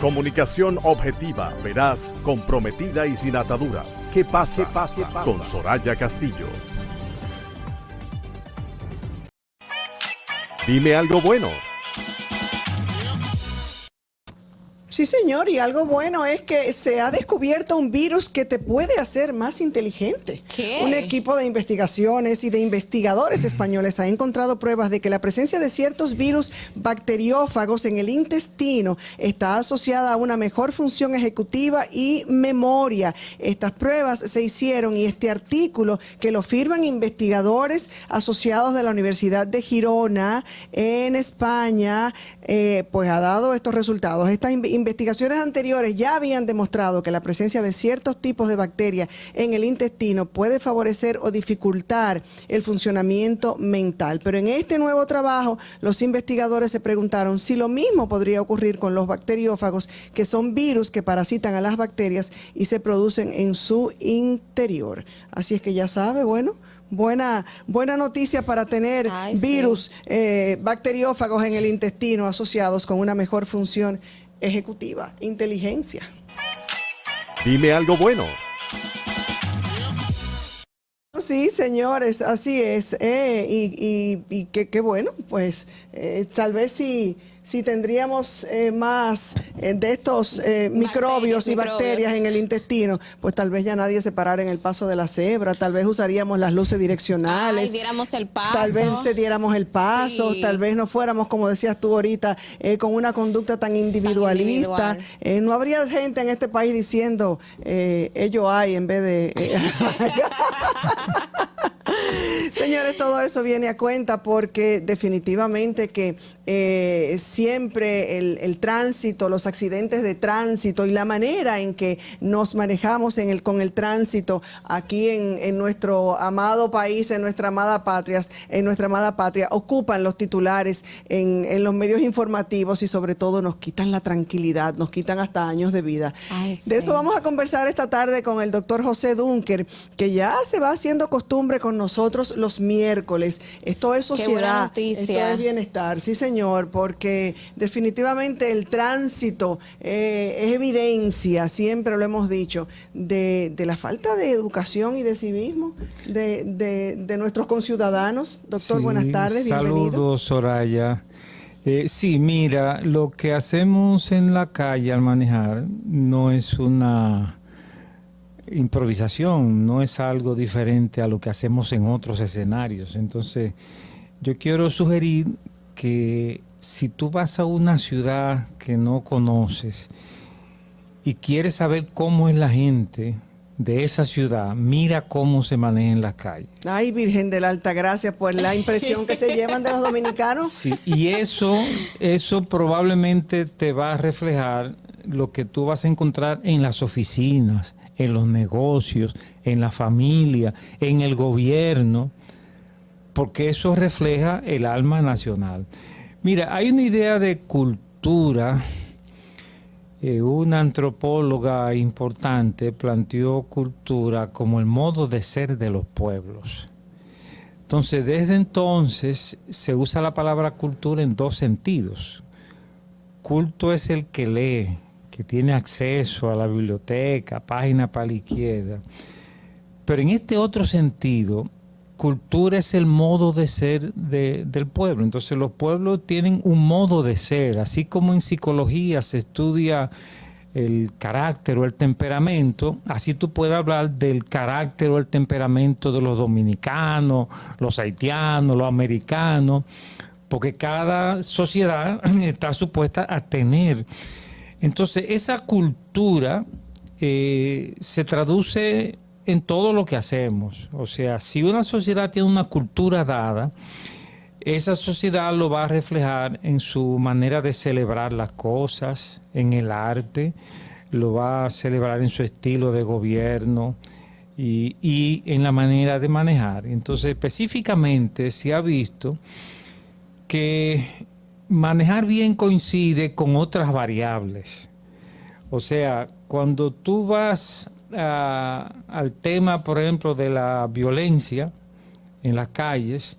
Comunicación objetiva, veraz, comprometida y sin ataduras. ¿Qué pasa? Con Soraya Castillo. Dime algo bueno. Sí, señor, y algo bueno es que se ha descubierto un virus que te puede hacer más inteligente. ¿Qué? Un equipo de investigaciones y de investigadores españoles ha encontrado pruebas de que la presencia de ciertos virus bacteriófagos en el intestino está asociada a una mejor función ejecutiva y memoria. Estas pruebas se hicieron y este artículo, que lo firman investigadores asociados de la Universidad de Girona en España, pues ha dado estos resultados. Estas investigaciones anteriores ya habían demostrado que la presencia de ciertos tipos de bacterias en el intestino puede favorecer o dificultar el funcionamiento mental. Pero en este nuevo trabajo, los investigadores se preguntaron si lo mismo podría ocurrir con los bacteriófagos, que son virus que parasitan a las bacterias y se producen en su interior. Así es que ya sabe, bueno, buena noticia para tener virus bacteriófagos en el intestino asociados con una mejor función ejecutiva, inteligencia. Dime algo bueno. Sí, señores, así es. Y qué bueno, pues tal vez si tendríamos más de estos microbios y bacterias en el intestino, pues tal vez ya nadie se parara en el paso de la cebra, tal vez usaríamos las luces direccionales. Diéramos el paso. Tal vez se diéramos el paso, tal vez no fuéramos, como decías tú ahorita, con una conducta tan individualista. No habría gente en este país diciendo, ello hay en vez de... Señores, todo eso viene a cuenta porque definitivamente que siempre el tránsito, los accidentes de tránsito y la manera en que nos manejamos con el tránsito aquí en nuestro amado país, en nuestra amada patria, ocupan los titulares en los medios informativos y sobre todo nos quitan la tranquilidad, nos quitan hasta años de vida. De eso vamos a conversar esta tarde con el doctor José Dunker, que ya se va haciendo costumbre con nosotros los miércoles. Esto es sociedad, esto es bienestar, sí señor, porque definitivamente el tránsito es evidencia, siempre lo hemos dicho, de la falta de educación y de civismo de nuestros conciudadanos. Doctor, sí, buenas tardes, bienvenido. Saludos, Soraya. Sí, mira, lo que hacemos en la calle al manejar no es una improvisación, no es algo diferente a lo que hacemos en otros escenarios. Entonces, yo quiero sugerir que si tú vas a una ciudad que no conoces y quieres saber cómo es la gente de esa ciudad, mira cómo se maneja en las calles. Ay, Virgen de la Altagracia, pues la impresión que se llevan de los dominicanos. Sí, y eso probablemente te va a reflejar lo que tú vas a encontrar en las oficinas, en los negocios, en la familia, en el gobierno, porque eso refleja el alma nacional. Mira, hay una idea de cultura. Una antropóloga importante planteó cultura como el modo de ser de los pueblos. Entonces, desde entonces se usa la palabra cultura en dos sentidos. Culto es el que lee, que tiene acceso a la biblioteca, página para la izquierda. Pero en este otro sentido, cultura es el modo de ser del pueblo. Entonces los pueblos tienen un modo de ser, así como en psicología se estudia el carácter o el temperamento, así tú puedes hablar del carácter o el temperamento de los dominicanos, los haitianos, los americanos, porque cada sociedad está supuesta a tener. Entonces esa cultura se traduce en todo lo que hacemos. O sea, si una sociedad tiene una cultura dada, esa sociedad lo va a reflejar en su manera de celebrar las cosas, en el arte, lo va a celebrar en su estilo de gobierno y en la manera de manejar. Entonces, específicamente se ha visto que manejar bien coincide con otras variables. O sea, cuando tú vas al tema, por ejemplo, de la violencia en las calles,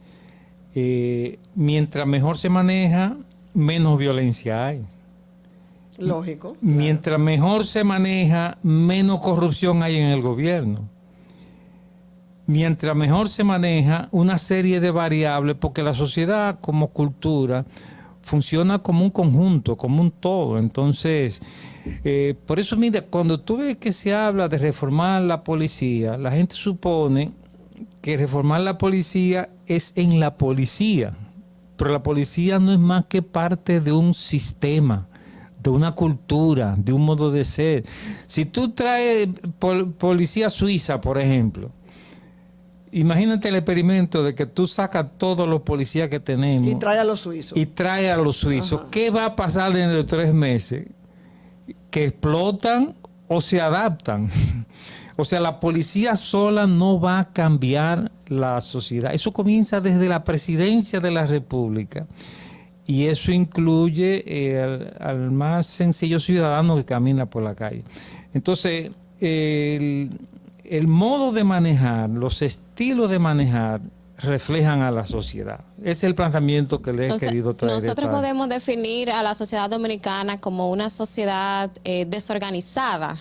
mientras mejor se maneja, menos violencia hay. Lógico. Mientras mejor se maneja, menos corrupción hay en el gobierno. Mientras mejor se maneja una serie de variables, porque la sociedad como cultura funciona como un conjunto, como un todo. Entonces, por eso, mira, cuando tú ves que se habla de reformar la policía, la gente supone que reformar la policía es en la policía, pero la policía no es más que parte de un sistema, de una cultura, de un modo de ser. Si tú traes policía suiza, por ejemplo, imagínate el experimento de que tú sacas todos los policías que tenemos Y trae a los suizos. y trae a los suizos. Ajá. ¿Qué va a pasar dentro de 3 meses? Que explotan o se adaptan. O sea, la policía sola no va a cambiar la sociedad. Eso comienza desde la presidencia de la República. Y eso incluye al más sencillo ciudadano que camina por la calle. Entonces, el modo de manejar, los estilos de manejar reflejan a la sociedad. Ese es el planteamiento que le he querido traer. Nosotros podemos definir a la sociedad dominicana como una sociedad desorganizada,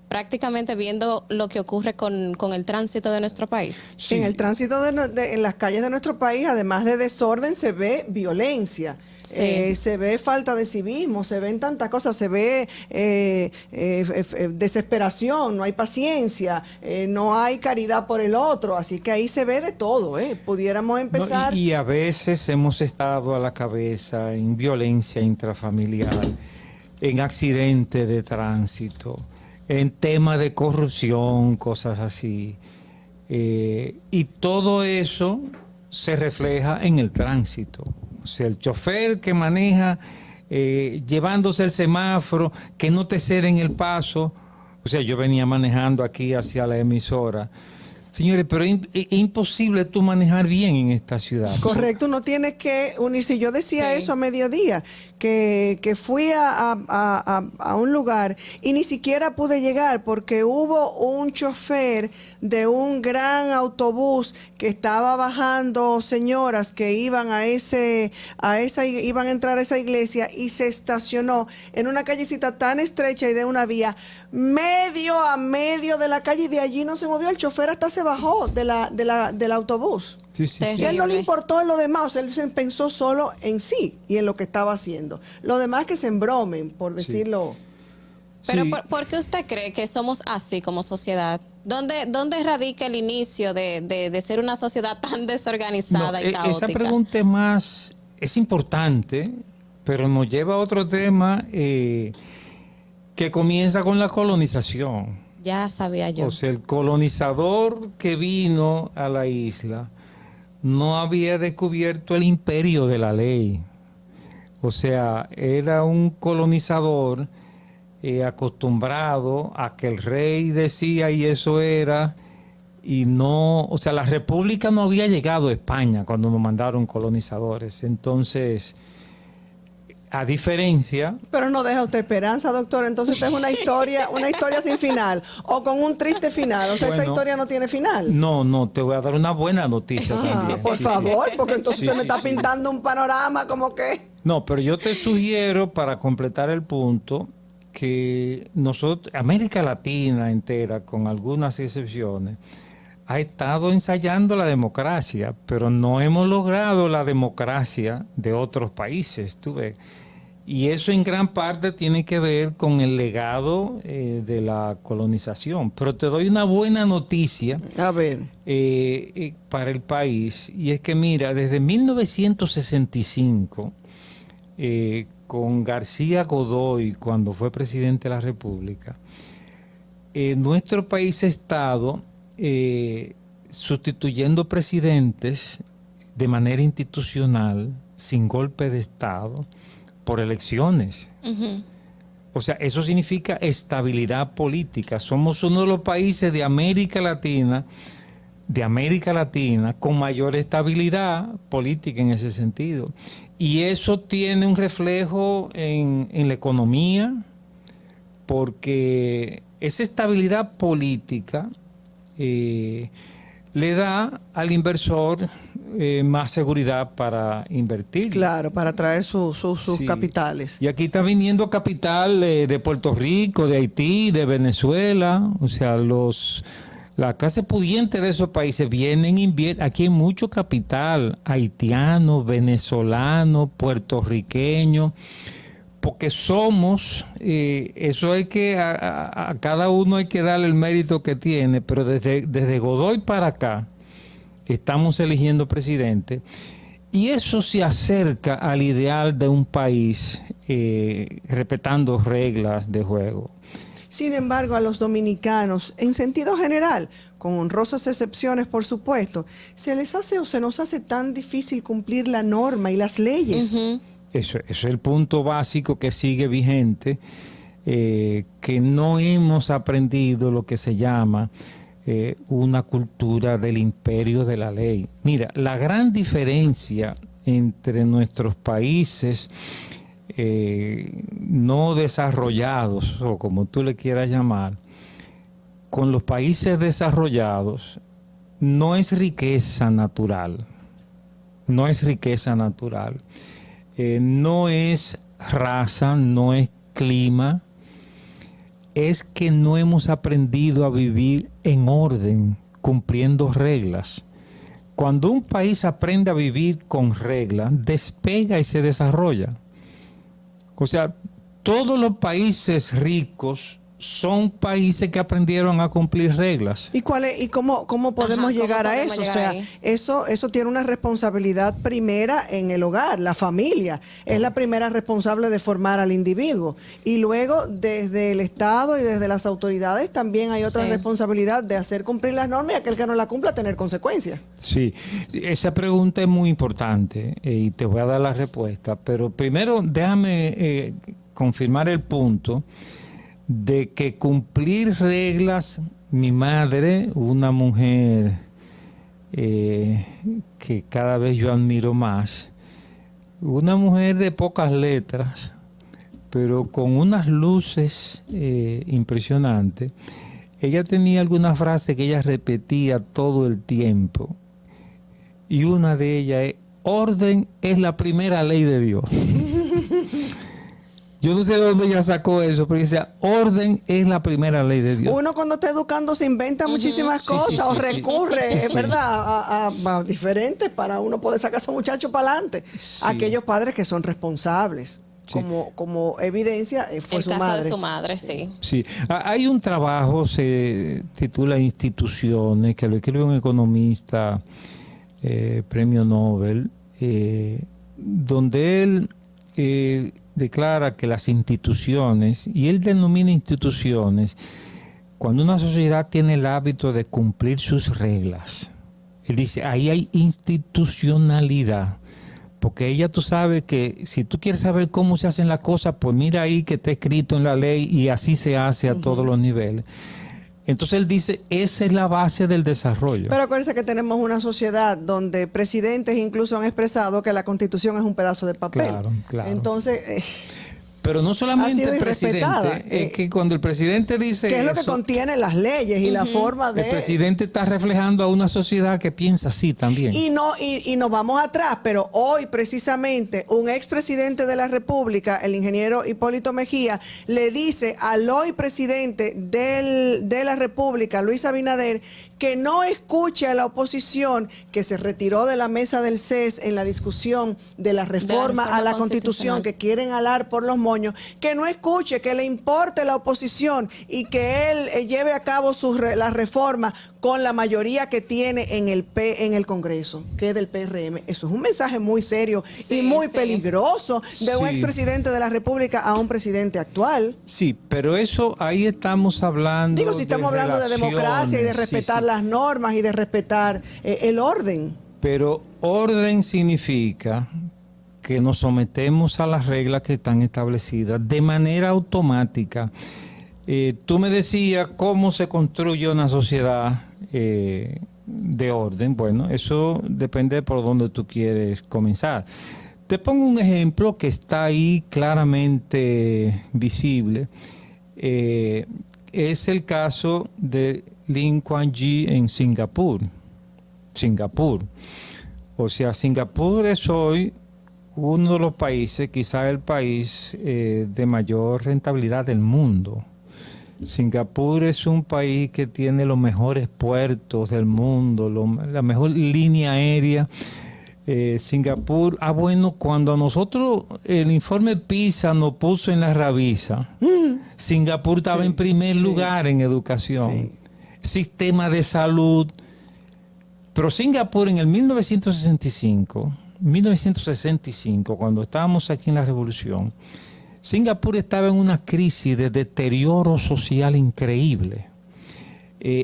prácticamente viendo lo que ocurre con el tránsito de nuestro país. Sí. En el tránsito en las calles de nuestro país, además de desorden, se ve violencia. Sí. Se ve falta de civismo, se ven tantas cosas, se ve desesperación, no hay paciencia, no hay caridad por el otro, así que ahí se ve de todo, pudiéramos empezar. No, y a veces hemos estado a la cabeza en violencia intrafamiliar, en accidentes de tránsito, en temas de corrupción, cosas así, y todo eso se refleja en el tránsito. O sea, el chofer que maneja llevándose el semáforo, que no te ceden el paso. O sea, yo venía manejando aquí hacia la emisora. Señores, pero es imposible tú manejar bien en esta ciudad. Correcto, uno tiene que unirse. Yo decía eso a mediodía, que fui a un lugar y ni siquiera pude llegar porque hubo un chofer de un gran autobús que estaba bajando señoras que iban iban a entrar a esa iglesia y se estacionó en una callecita tan estrecha y de una vía medio a medio de la calle y de allí no se movió. El chofer hasta se bajó del autobús. Sí, sí, Y a él no le importó en lo demás, o sea, él se pensó solo en sí y en lo que estaba haciendo. Lo demás que se embromen, por decirlo. Pero ¿por qué usted cree que somos así como sociedad? ¿Dónde radica el inicio de ser una sociedad tan desorganizada y caótica? Esa pregunta es importante, pero nos lleva a otro tema que comienza con la colonización. Ya sabía yo. O sea, el colonizador que vino a la isla no había descubierto el imperio de la ley. O sea, era un colonizador acostumbrado a que el rey decía y eso era, y no, o sea, la república no había llegado a España cuando nos mandaron colonizadores. Entonces, a diferencia... Pero no deja usted esperanza, doctor. Entonces esta es una historia sin final. O con un triste final. O sea, esta historia no tiene final. No, te voy a dar una buena noticia también. Por favor, porque entonces usted me está pintando un panorama como que... No, pero yo te sugiero, para completar el punto, que nosotros, América Latina entera, con algunas excepciones, ha estado ensayando la democracia, pero no hemos logrado la democracia de otros países, tú ves. Y eso en gran parte tiene que ver con el legado de la colonización. Pero te doy una buena noticia para el país, y es que mira, desde 1965, con García Godoy, cuando fue presidente de la República, nuestro país ha estado sustituyendo presidentes de manera institucional, sin golpe de Estado, por elecciones. O sea, eso significa estabilidad política. Somos uno de los países de América Latina con mayor estabilidad política en ese sentido. Y eso tiene un reflejo en la economía, porque esa estabilidad política le da al inversor más seguridad para invertir. Claro, para traer sus Sí. capitales. Y aquí está viniendo capital de Puerto Rico, de Haití, de Venezuela. O sea, la clase pudiente de esos países vienen, invierten. Aquí hay mucho capital haitiano, venezolano, puertorriqueño, porque somos, eso hay que, a cada uno hay que darle el mérito que tiene, pero desde Godoy para acá estamos eligiendo presidente. Y eso se acerca al ideal de un país respetando reglas de juego. Sin embargo, a los dominicanos, en sentido general, con honrosas excepciones, por supuesto, se les hace o se nos hace tan difícil cumplir la norma y las leyes. Ujú. Eso es el punto básico que sigue vigente, que no hemos aprendido lo que se llama una cultura del imperio de la ley. Mira, la gran diferencia entre nuestros países no desarrollados, o como tú le quieras llamar, con los países desarrollados, no es riqueza natural. No es riqueza natural. No es raza, no es clima, es que no hemos aprendido a vivir en orden, cumpliendo reglas. Cuando un país aprende a vivir con reglas, despega y se desarrolla. O sea, todos los países ricos son países que aprendieron a cumplir reglas. ¿Y cómo podemos Ajá, llegar ¿cómo a podemos eso? llegar O sea, ahí? eso tiene una responsabilidad primera en el hogar, la familia. Es la primera responsable de formar al individuo. Y luego, desde el Estado y desde las autoridades, también hay otra Sí. responsabilidad de hacer cumplir las normas y aquel que no la cumpla tener consecuencias. Sí, esa pregunta es muy importante y te voy a dar la respuesta, pero primero déjame confirmar el punto de que cumplir reglas, mi madre, una mujer que cada vez yo admiro más, una mujer de pocas letras, pero con unas luces impresionantes. Ella tenía alguna frase que ella repetía todo el tiempo, y una de ellas es: orden es la primera ley de Dios. Yo no sé de dónde ella sacó eso, pero dice: orden es la primera ley de Dios. Uno cuando está educando se inventa muchísimas Sí, cosas sí, o sí, sí. recurre, Sí, es sí. verdad, a diferentes para uno poder sacar a esos muchachos para adelante. Sí. Aquellos padres que son responsables, Sí. como evidencia fue El su caso madre. de su madre, sí. Sí, hay un trabajo, se titula Instituciones, que lo escribe un economista, premio Nobel, donde él declara que las instituciones, y él denomina instituciones, cuando una sociedad tiene el hábito de cumplir sus reglas, él dice, ahí hay institucionalidad. Porque ella, tú sabes que si tú quieres saber cómo se hacen las cosas, pues mira ahí que está escrito en la ley y así se hace a todos los niveles. Entonces él dice, esa es la base del desarrollo. Pero acuérdense que tenemos una sociedad donde presidentes incluso han expresado que la Constitución es un pedazo de papel. Claro, claro. Entonces, Pero no ha solamente sido el presidente, irrespetada. es que cuando el presidente dice ¿qué es lo que eso, contiene las leyes y la forma de... el presidente está reflejando a una sociedad que piensa así también. Y nos vamos atrás, pero hoy precisamente un expresidente de la República, el ingeniero Hipólito Mejía, le dice al hoy presidente de la República, Luis Abinader, que no escuche a la oposición que se retiró de la mesa del CES en la discusión de la reforma a la Constitución que quieren alar por los moños, que no escuche, que le importe la oposición y que él lleve a cabo la reforma con la mayoría que tiene en el Congreso, que es del PRM. Eso es un mensaje muy serio y muy peligroso de un Sí. expresidente de la República a un presidente actual. Sí, pero eso ahí estamos hablando. Digo, si estamos hablando de democracia y de relaciones, respetar sí, sí. las normas y de respetar el orden. Pero orden significa que nos sometemos a las reglas que están establecidas de manera automática. Tú me decías cómo se construye una sociedad de orden. Bueno, eso depende de por dónde tú quieres comenzar. Te pongo un ejemplo que está ahí claramente visible. Es el caso de Lee Kuan Yew en Singapur. O sea, Singapur es hoy uno de los países, quizá el país de mayor rentabilidad del mundo. Singapur es un país que tiene los mejores puertos del mundo, la mejor línea aérea. Singapur, bueno, cuando a nosotros el informe PISA nos puso en la rabiza, Singapur estaba en primer lugar en educación, sistema de salud. Pero Singapur en el 1965, cuando estábamos aquí en la revolución, Singapur estaba en una crisis de deterioro social increíble,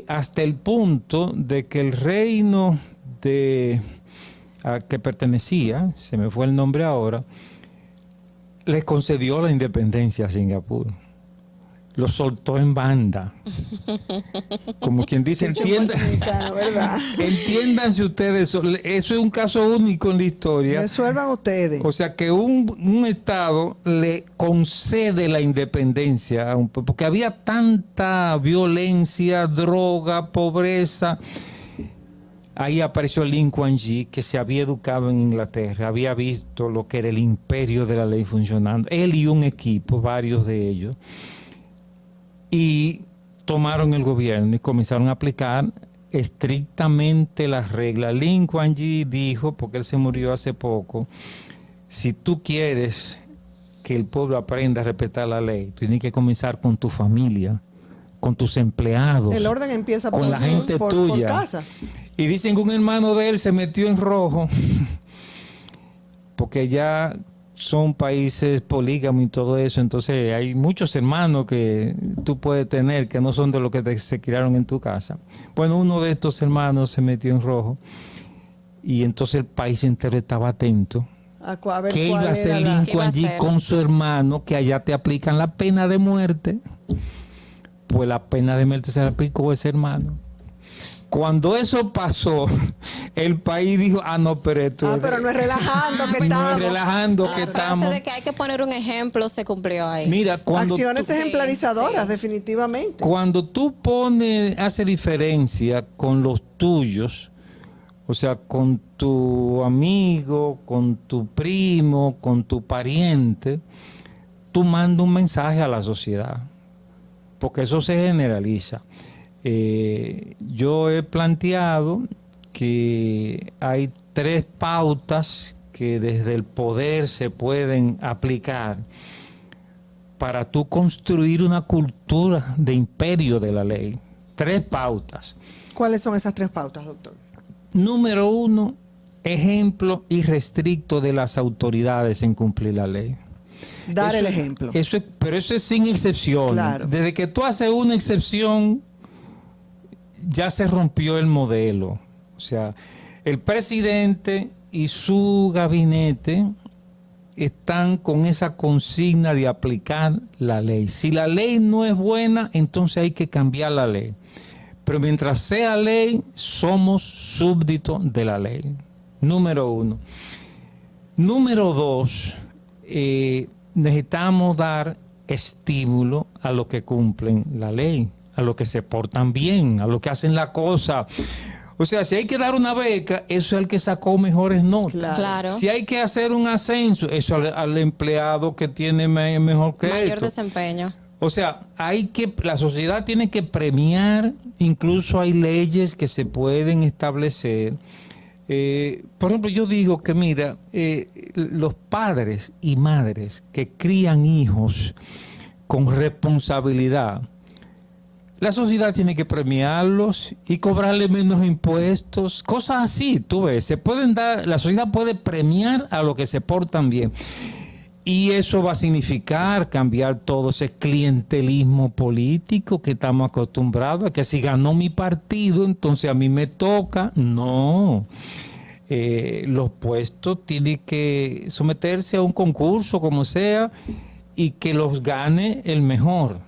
hasta el punto de que el reino a que pertenecía, se me fue el nombre ahora, le concedió la independencia a Singapur. Lo soltó en banda. Como quien dice, entiéndanse ustedes, eso es un caso único en la historia. Resuelvan ustedes. O sea que un Estado le concede la independencia, porque había tanta violencia, droga, pobreza. Ahí apareció Lee Kuan Yew, que se había educado en Inglaterra, había visto lo que era el imperio de la ley funcionando. Él y un equipo, varios de ellos, y tomaron el gobierno y comenzaron a aplicar estrictamente las reglas. Lee Kuan Yew dijo, porque él se murió hace poco, si tú quieres que el pueblo aprenda a respetar la ley, tú tienes que comenzar con tu familia, con tus empleados. El orden empieza con la gente tuya. Por casa. Y dicen que un hermano de él se metió en rojo, porque ya son países polígamos y todo eso, entonces hay muchos hermanos que tú puedes tener que no son de los que se criaron en tu casa. Bueno, uno de estos hermanos se metió en rojo y entonces el país entero estaba atento. A ver, ¿qué iba a hacer Lee Kuan Yew con su hermano? Que allá te aplican la pena de muerte. Pues la pena de muerte se la aplicó a ese hermano. Cuando eso pasó, el país dijo, no, pero esto... pero no es relajando que estamos. No es relajando que La frase estamos. de que hay que poner un ejemplo se cumplió ahí. Mira, cuando acciones ejemplarizadoras, sí. definitivamente. Cuando tú hace diferencia con los tuyos, o sea, con tu amigo, con tu primo, con tu pariente, tú mandas un mensaje a la sociedad, porque eso se generaliza. Yo he planteado que hay 3 pautas que desde el poder se pueden aplicar para tú construir una cultura de imperio de la ley. 3 pautas. ¿Cuáles son esas 3 pautas, doctor? Número 1, ejemplo irrestricto de las autoridades en cumplir la ley. Dar el ejemplo. Pero eso es sin excepción. Claro. Desde que tú haces una excepción, ya se rompió el modelo. O sea, el presidente y su gabinete están con esa consigna de aplicar la ley. Si la ley no es buena, entonces hay que cambiar la ley. Pero mientras sea ley, somos súbditos de la ley. Número 1. Número 2, necesitamos dar estímulo a los que cumplen la ley, a los que se portan bien, a los que hacen la cosa. O sea, si hay que dar una beca, eso es el que sacó mejores notas. Claro. Si hay que hacer un ascenso, eso al empleado que tiene mejor que mayor esto. desempeño. O sea, la sociedad tiene que premiar, incluso hay leyes que se pueden establecer. Por ejemplo, yo digo que mira, los padres y madres que crían hijos con responsabilidad, la sociedad tiene que premiarlos y cobrarle menos impuestos, cosas así, tú ves, la sociedad puede premiar a los que se portan bien. Y eso va a significar cambiar todo ese clientelismo político que estamos acostumbrados a que si ganó mi partido, entonces a mí me toca. No. Los puestos tienen que someterse a un concurso, como sea, y que los gane el mejor.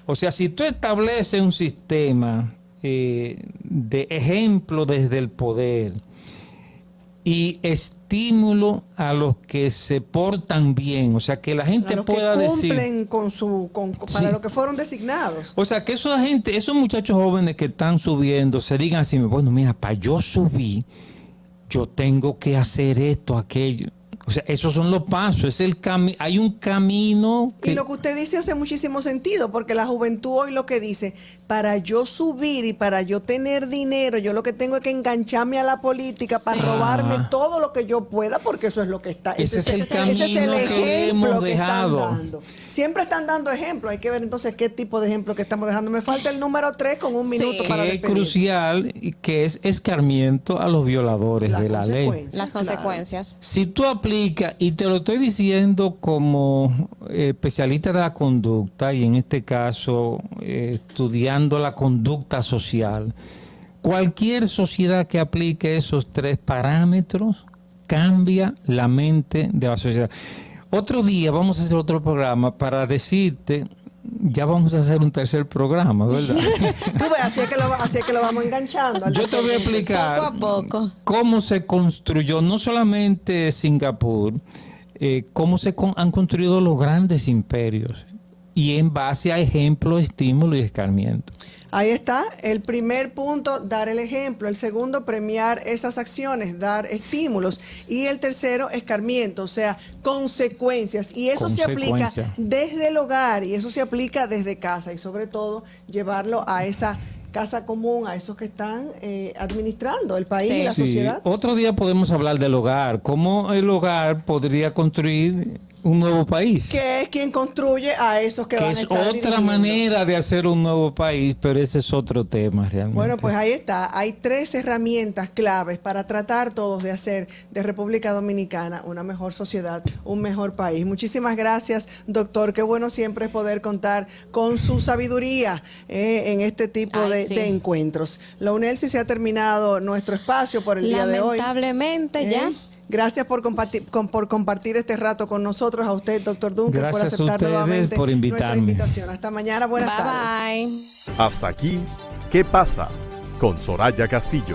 O sea, si tú estableces un sistema de ejemplo desde el poder y estímulo a los que se portan bien, o sea, que la gente pueda decir... cumplen para lo que fueron designados. O sea, que esos muchachos jóvenes que están subiendo se digan así, bueno, mira, para yo subir, yo tengo que hacer esto, aquello. O sea, esos son los pasos, es el hay un camino que... Y lo que usted dice hace muchísimo sentido, porque la juventud hoy lo que dice, para yo subir y para yo tener dinero, yo lo que tengo es que engancharme a la política para robarme todo lo que yo pueda, porque eso es lo que está. Ese es el camino que hemos ejemplo que están dejado. dando. Siempre están dando ejemplos, hay que ver entonces qué tipo de ejemplo que estamos dejando. Me falta el número 3 con un minuto para que es despedir. crucial y que es escarmiento a los violadores de la ley. Las consecuencias. Si tú aplicas, y te lo estoy diciendo como especialista de la conducta, y en este caso estudiando la conducta social, cualquier sociedad que aplique esos 3 parámetros cambia la mente de la sociedad. Otro día vamos a hacer otro programa para decirte, ya vamos a hacer un tercer programa, ¿verdad? Tú ves, así es que lo vamos enganchando. Yo te voy a explicar Poco a poco. cómo se construyó, no solamente Singapur, cómo han construido los grandes imperios, y en base a ejemplo, estímulo y escarmiento. Ahí está, el primer punto, dar el ejemplo. El segundo, premiar esas acciones, dar estímulos. Y el tercero, escarmiento, o sea, consecuencias. Y eso se aplica desde el hogar y eso se aplica desde casa. Y sobre todo, llevarlo a esa casa común, a esos que están administrando el país y la sociedad. Otro día podemos hablar del hogar. ¿Cómo el hogar podría construir un nuevo país? Que es quien construye a esos que van a estar es otra dirigiendo. manera de hacer un nuevo país, pero ese es otro tema realmente. Bueno, pues ahí está. Hay 3 herramientas claves para tratar todos de hacer de República Dominicana una mejor sociedad, un mejor país. Muchísimas gracias, doctor. Qué bueno siempre es poder contar con su sabiduría en este tipo de encuentros. Leonel, si se ha terminado nuestro espacio por el día de hoy. Lamentablemente ya. Gracias por compartir este rato con nosotros. A usted, doctor Duncan, por Gracias aceptar a ustedes nuevamente por nuestra invitarme. invitación. Hasta mañana. Buenas tardes. Bye. Hasta aquí, ¿qué pasa? Con Soraya Castillo.